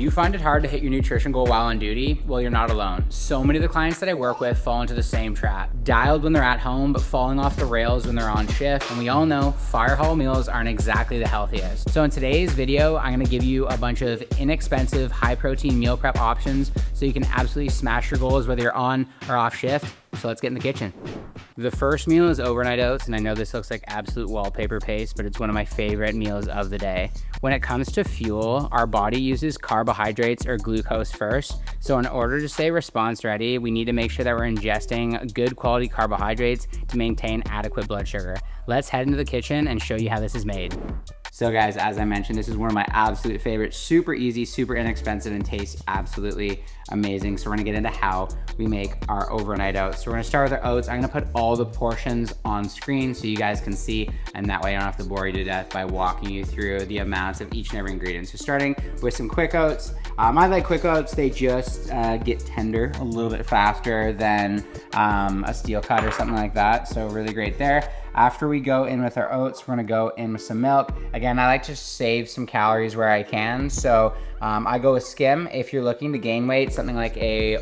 you find it hard to hit your nutrition goal while on duty? Well, you're not alone. So many of the clients that I work with fall into the same trap. Dialed when they're at home, but falling off the rails when they're on shift. And we all know fire hall meals aren't exactly the healthiest. So in today's video, I'm gonna give you a bunch of inexpensive, high protein meal prep options so you can absolutely smash your goals whether you're on or off shift. So let's get in the kitchen. The first meal is overnight oats, and I know this looks like absolute wallpaper paste, but it's one of my favorite meals of the day. When it comes to fuel, our body uses carbohydrates or glucose first. So in order to stay response ready, we need to make sure that we're ingesting good quality carbohydrates to maintain adequate blood sugar. Let's head into the kitchen and show you how this is made. So guys, as I mentioned, this is one of my absolute favorites. Super easy, super inexpensive, and tastes absolutely amazing. So we're gonna get into how we make our overnight oats. So we're gonna start with our oats. I'm gonna put all the portions on screen so you guys can see, and that way I don't have to bore you to death by walking you through the amounts of each and every ingredient. So starting with some quick oats. I like quick oats. They just get tender a little bit faster than a steel cut or something like that. So really great there. After we go in with our oats, we're gonna go in with some milk. Again, I like to save some calories where I can. So I go with skim. If you're looking to gain weight, something like a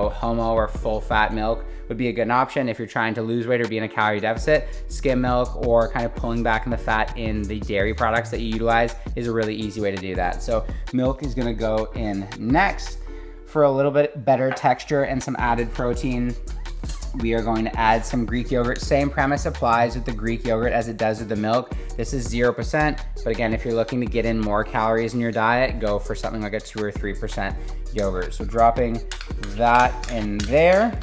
homo or full fat milk would be a good option. If you're trying to lose weight or be in a calorie deficit, skim milk or kind of pulling back on the fat in the dairy products that you utilize is a really easy way to do that. So milk is gonna go in next. For a little bit better texture and some added protein, we are going to add some Greek yogurt. Same premise applies with the Greek yogurt as it does with the milk. This is 0%, but again, if you're looking to get in more calories in your diet, go for something like a 2 or 3% yogurt. So dropping that in there.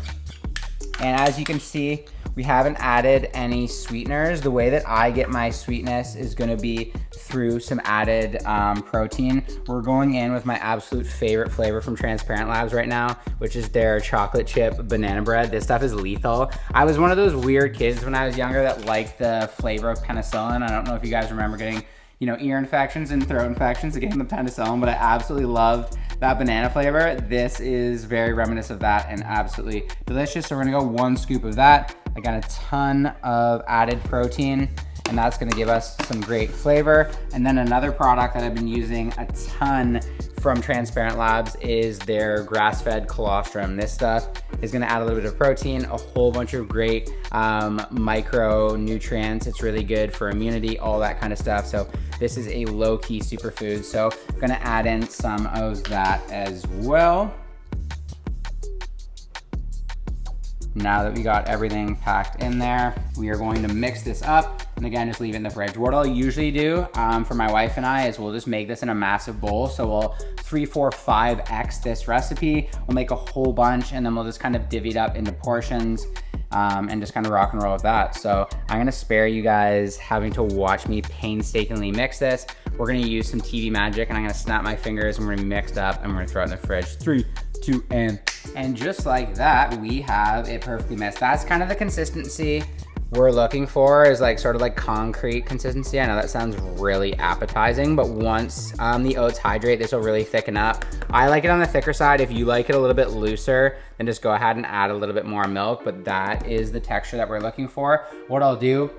And as you can see, we haven't added any sweeteners. The way that I get my sweetness is gonna be through some added protein. We're going in with my absolute favorite flavor from Transparent Labs right now, which is their chocolate chip banana bread. This stuff is lethal. I was one of those weird kids when I was younger that liked the flavor of penicillin. I don't know if you guys remember getting ear infections and throat infections and getting the penicillin, but I absolutely loved that banana flavor. This is very reminiscent of that and absolutely delicious. So we're gonna go 1 scoop of that. I got a ton of added protein, and that's gonna give us some great flavor. And then another product that I've been using a ton from Transparent Labs is their grass-fed colostrum. This stuff is gonna add a little bit of protein, a whole bunch of great micronutrients. It's really good for immunity, all that kind of stuff. So this is a low-key superfood. So I'm gonna add in some of that as well. Now that we got everything packed in there, we are going to mix this up, and again, just leave it in the fridge. What I'll usually do for my wife and I is we'll just make this in a massive bowl. So we'll 3, 4, 5x this recipe. We'll make a whole bunch, and then we'll just kind of divvy it up into portions and just kind of rock and roll with that. So I'm gonna spare you guys having to watch me painstakingly mix this. We're gonna use some TV magic, and I'm gonna snap my fingers, and we're gonna be mixed up, and we're gonna throw it in the fridge. 3, 2, and just like that, we have it perfectly mixed. That's kind of the consistency we're looking for, is like sort of like concrete consistency. I know that sounds really appetizing, but once the oats hydrate, this will really thicken up. I like it on the thicker side. If you like it a little bit looser, then just go ahead and add a little bit more milk, but that is the texture that we're looking for. What I'll do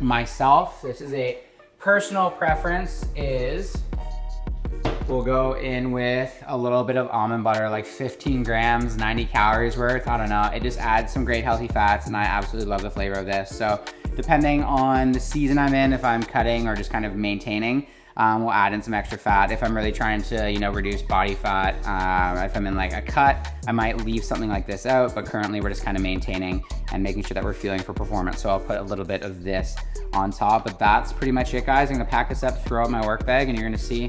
myself, this is a personal preference, is we'll go in with a little bit of almond butter, like 15 grams, 90 calories worth. I don't know, it just adds some great healthy fats, and I absolutely love the flavor of this. So depending on the season I'm in, if I'm cutting or just kind of maintaining, we'll add in some extra fat. If I'm really trying to, reduce body fat, if I'm in like a cut, I might leave something like this out, but currently we're just kind of maintaining and making sure that we're feeling for performance. So I'll put a little bit of this on top, but that's pretty much it, guys. I'm gonna pack this up, throw out my work bag, and you're gonna see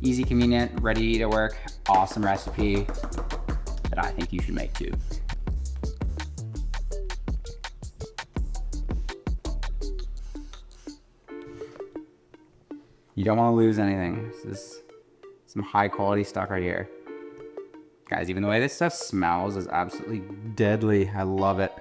easy, convenient, ready to work, awesome recipe that I think you should make too. You don't want to lose anything. This is some high quality stuff right here. Guys, even the way this stuff smells is absolutely deadly. I love it.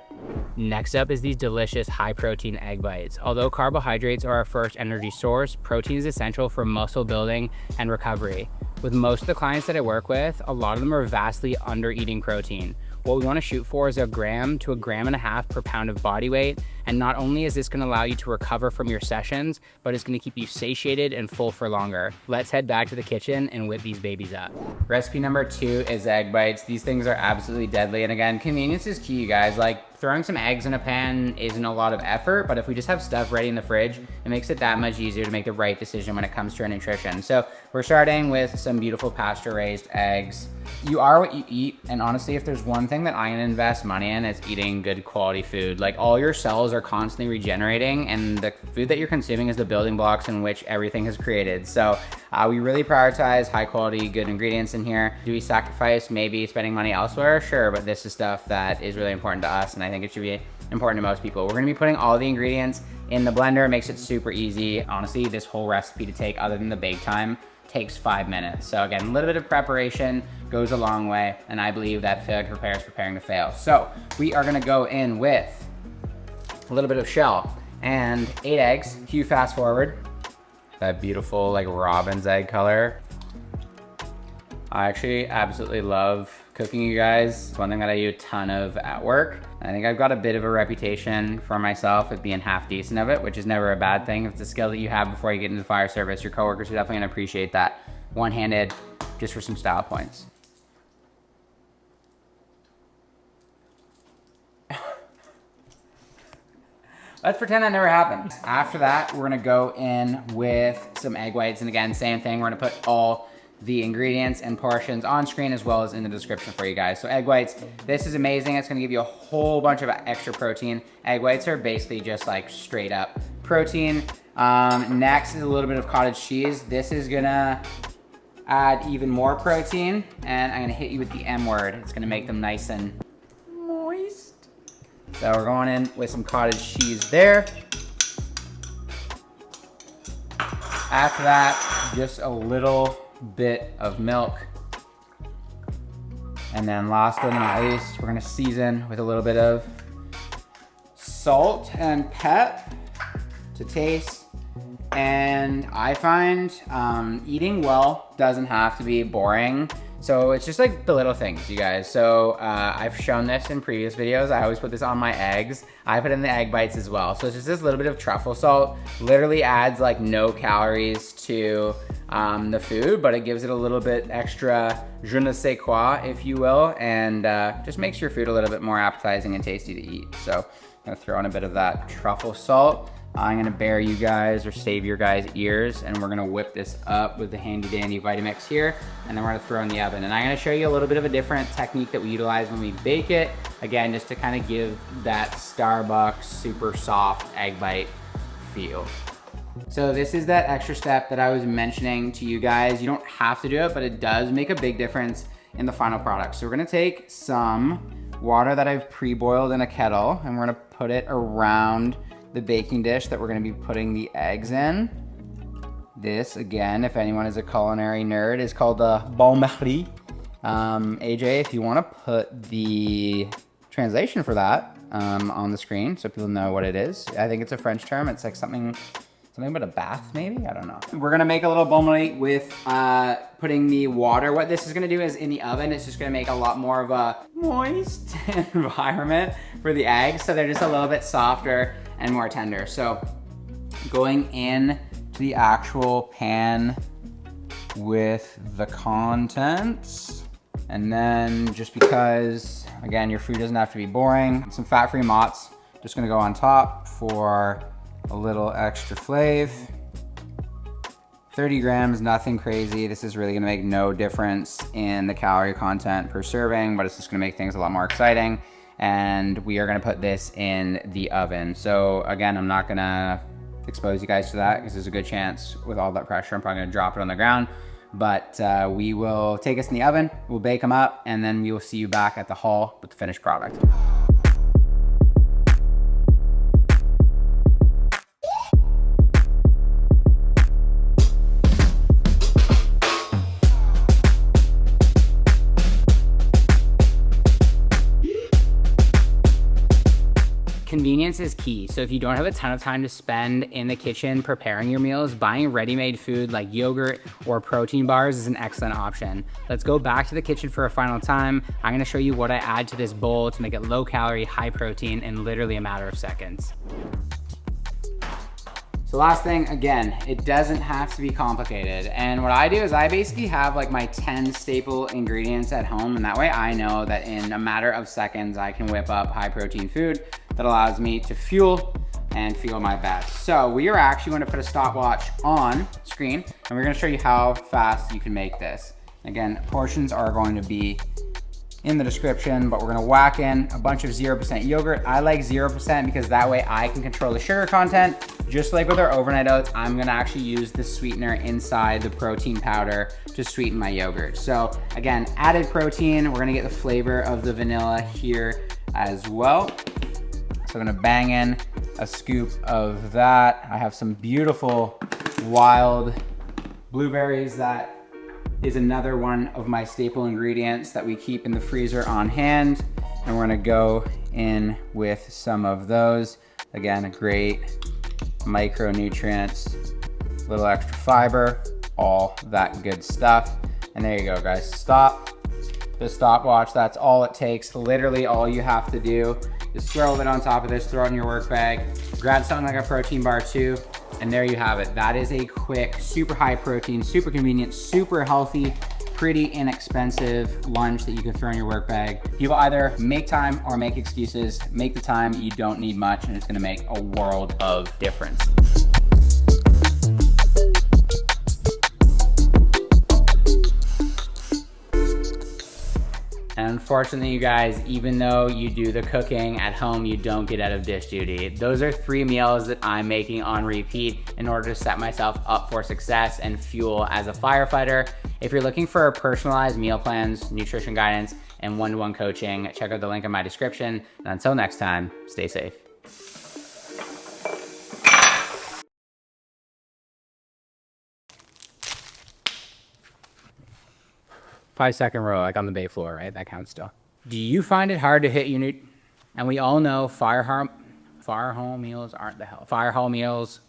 Next up is these delicious high protein egg bites. Although carbohydrates are our first energy source, protein is essential for muscle building and recovery. With most of the clients that I work with, a lot of them are vastly under eating protein. What we wanna shoot for is 1 gram to 1.5 grams per pound of body weight. And not only is this gonna allow you to recover from your sessions, but it's gonna keep you satiated and full for longer. Let's head back to the kitchen and whip these babies up. Recipe number 2 is egg bites. These things are absolutely deadly. And again, convenience is key, you guys. Like, throwing some eggs in a pan isn't a lot of effort, but if we just have stuff ready in the fridge, it makes it that much easier to make the right decision when it comes to our nutrition. So we're starting with some beautiful pasture-raised eggs. You are what you eat, and honestly, if there's one thing that I'm gonna invest money in, it's eating good quality food. Like, all your cells are constantly regenerating, and the food that you're consuming is the building blocks in which everything is created. So we really prioritize high quality, good ingredients in here. Do we sacrifice maybe spending money elsewhere? Sure, but this is stuff that is really important to us, and I think it should be important to most people. We're gonna be putting all the ingredients in the blender. It makes it super easy. Honestly, this whole recipe to take, other than the bake time, takes 5 minutes. So again, a little bit of preparation goes a long way, and I believe that failure to prepare is preparing to fail. So we are gonna go in with a little bit of shell and 8 eggs. Cue fast forward. That beautiful like robin's egg color. I actually absolutely love cooking, you guys. It's one thing that I do a ton of at work. I think I've got a bit of a reputation for myself at being half decent of it, which is never a bad thing. If it's a skill that you have before you get into the fire service, your coworkers are definitely gonna appreciate that. One-handed, just for some style points. Let's pretend that never happened. After that, we're gonna go in with some egg whites. And again, same thing, we're gonna put all the ingredients and portions on screen as well as in the description for you guys. So egg whites, this is amazing. It's gonna give you a whole bunch of extra protein. Egg whites are basically just like straight up protein. Next is a little bit of cottage cheese. This is gonna add even more protein, and I'm gonna hit you with the M word. It's gonna make them nice and moist. So we're going in with some cottage cheese there. After that, just a little bit of milk. And then last but not least, we're gonna season with a little bit of salt and pep to taste. And I find eating well doesn't have to be boring. So it's just like the little things, you guys. So I've shown this in previous videos. I always put this on my eggs. I put in the egg bites as well. So it's just this little bit of truffle salt. Literally adds like no calories to the food, but it gives it a little bit extra je ne sais quoi, if you will, and just makes your food a little bit more appetizing and tasty to eat. So I'm gonna throw in a bit of that truffle salt. I'm gonna bear you guys or save your guys' ears, and we're gonna whip this up with the handy dandy Vitamix here, and then we're gonna throw in the oven. And I'm gonna show you a little bit of a different technique that we utilize when we bake it. Again, just to kind of give that Starbucks super soft egg bite feel. So this is that extra step that I was mentioning to you guys. You don't have to do it, but it does make a big difference in the final product. So we're gonna take some water that I've pre-boiled in a kettle, and we're gonna put it around the baking dish that we're gonna be putting the eggs in. This, again, if anyone is a culinary nerd, is called the bain-marie. AJ, if you wanna put the translation for that on the screen so people know what it is. I think it's a French term. It's like something about a bath, maybe? I don't know. We're gonna make a little bain-marie with putting the water. What this is gonna do is in the oven, it's just gonna make a lot more of a moist environment for the eggs. So they're just a little bit softer and more tender. So going in to the actual pan with the contents. And then just because, again, your food doesn't have to be boring, some fat-free mozz, just gonna go on top for a little extra flav. 30 grams, nothing crazy. This is really gonna make no difference in the calorie content per serving, but it's just gonna make things a lot more exciting. And we are gonna put this in the oven. So again, I'm not gonna expose you guys to that because there's a good chance with all that pressure, I'm probably gonna drop it on the ground. But we will take us in the oven, we'll bake them up, and then we will see you back at the haul with the finished product. Convenience is key. So if you don't have a ton of time to spend in the kitchen preparing your meals, buying ready-made food like yogurt or protein bars is an excellent option. Let's go back to the kitchen for a final time. I'm gonna show you what I add to this bowl to make it low calorie, high protein in literally a matter of seconds. So last thing, again, it doesn't have to be complicated. And what I do is I basically have like my 10 staple ingredients at home, and that way I know that in a matter of seconds, I can whip up high protein food that allows me to fuel and feel my best. So we are actually going to put a stopwatch on screen, and we're gonna show you how fast you can make this. Again, portions are going to be in the description, but we're gonna whack in a bunch of 0% yogurt. I like 0% because that way I can control the sugar content. Just like with our overnight oats, I'm gonna actually use the sweetener inside the protein powder to sweeten my yogurt. So again, added protein, we're gonna get the flavor of the vanilla here as well. So I'm gonna bang in a scoop of that. I have some beautiful wild blueberries that is another one of my staple ingredients that we keep in the freezer on hand. And we're gonna go in with some of those. Again, a great micronutrients, a little extra fiber, all that good stuff. And there you go, guys. Stop the stopwatch. That's all it takes. Literally all you have to do is throw it on top of this, throw it in your work bag, grab something like a protein bar too, and there you have it. That is a quick, super high protein, super convenient, super healthy, pretty inexpensive lunch that you can throw in your work bag. People either make time or make excuses. Make the time, you don't need much, and it's gonna make a world of difference. And unfortunately, you guys, even though you do the cooking at home, you don't get out of dish duty. Those are 3 meals that I'm making on repeat in order to set myself up for success and fuel as a firefighter. If you're looking for personalized meal plans, nutrition guidance, and one-to-one coaching, check out the link in my description. And until next time, stay safe. 5-second row, like on the bay floor, right? That counts still. Do you find it hard to hit your and we all know fire hall meals aren't the hell. Fire hall meals,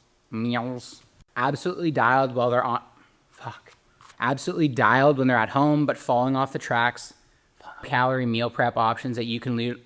absolutely dialed while they're on, absolutely dialed when they're at home, but falling off the tracks. Calorie meal prep options that you can leave,